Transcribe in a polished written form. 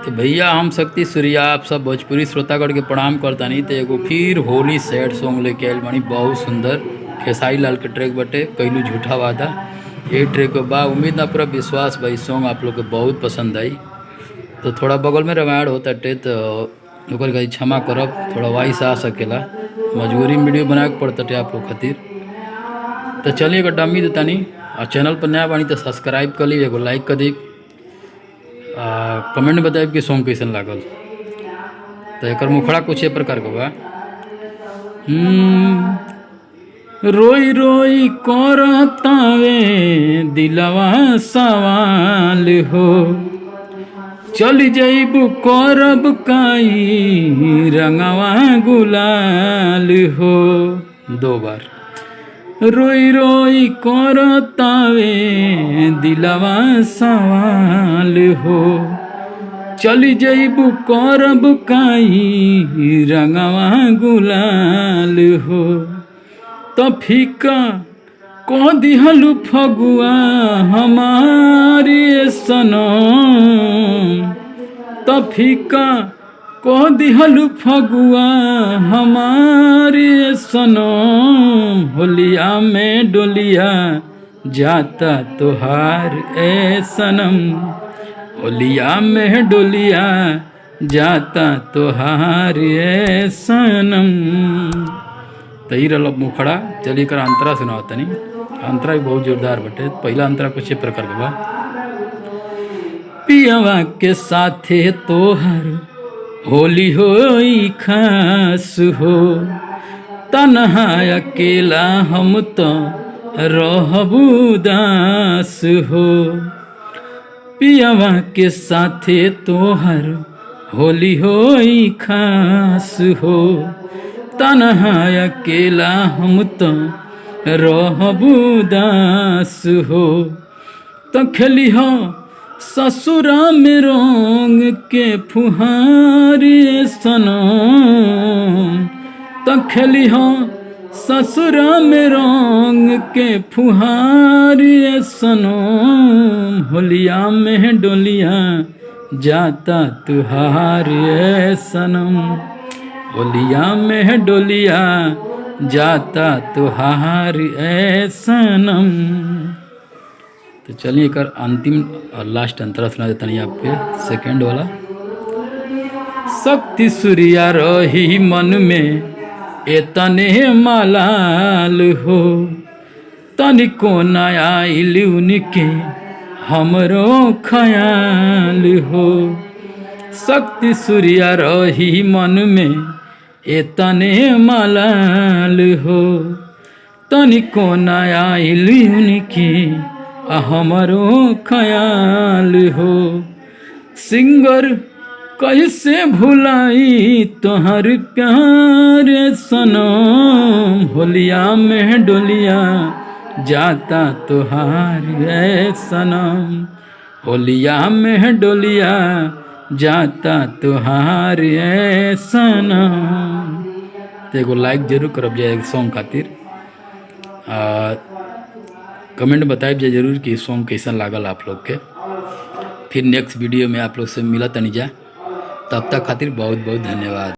तो भैया हम शक्ति सूर्या आप सब भोजपुरी श्रोतागढ़ के प्रणाम करतानी। तो एगो फिर होली सैड सॉन्ग लेके आयल बानी, बहुत सुंदर खेसारी लाल के ट्रैक बटे कैलू झूठा वादा। ये ट्रैक के बा उम्मीद ना पूरा विश्वास भाई सॉन्ग आप लोग के बहुत पसंद आई। तो थोड़ा बगल में रामायण होता टे तो ओकर कहीं क्षमा करब, थोड़ा वॉइस आ सकेला, मजबूरी में वीडियो बनाए के पड़ता टे आप लोग खातिर। तो चलिए अगर डमी देतानी और चैनल पर नया बानी तो सब्सक्राइब कर ली, एगो लाइक कर दी, कमेंट में बताइए कि सॉन्ग कैसन लागल। तो एक मुखड़ा कुछ ए प्रकार के बा। रोई रोई करतावे दिलवा सवाल हो, चल जइबू करब काई रंगवा गुलाल हो। दो बार रोई रोई करतावे दिलवा सवाल हो, चली जइबू करब काई रंगवा गुलाल हो। तो फीका कह दिहलू फगुआ हमारी सनम, तो फीका कह दिहलू फगुआ हमारी सनम। होलिया में डोलिया जाता तोहार ए सनम, होलिया में डोलिया जाता तोहार ए सनम। तही रहा मुखड़ा। चलिए कर अंतरा सुनाओ तनी। अंतरा भी बहुत जोरदार बटे। पहला अंतरा कुछ प्रकार के बा। पियवा के साथे तोहर होली होई खास हो, तन्हा अकेला हम तो रहबू दास हो। पियवा के साथे तोहर होली होई खास हो, तन्हा अकेला हम तो रहबू दास हो। तो खेली हो ससुरा में रंग के फुहारी सनम, तो खेली हो ससुरा में रंग के फुहारी सनम। होलिया में डोलिया जाता तुहार ए सनम, होलिया में डोलिया जाता तुहार ए सनम। तो चलिए कर अंतिम और लास्ट अंतरा सुना देता नहीं आपके सेकंड वाला। शक्ति सूर्या रही मन में एतने मलाल हो, तनिको नया आइल उनके हमरो ख्याल हो। शक्ति सूर्या रही मन में एतने मलाल हो, तनिको नया आइल उनके हमरो ख्याल हो। सिंगर कैसे भुलाई तोहर प्यार सनम, होलिया में डोलिया जाता तोहार ए सनम, होलिया में डोलिया जाता तोहार ए सनम। तो एगो लाइक जरूर करब जाए सॉन्ग खातिर, कमेंट बताइब जाए जरूर कि सॉन्ग कैसा लागल आप लोग के। फिर नेक्स्ट वीडियो में आप लोग से मिला तनी जा, तब तक खातिर बहुत बहुत धन्यवाद।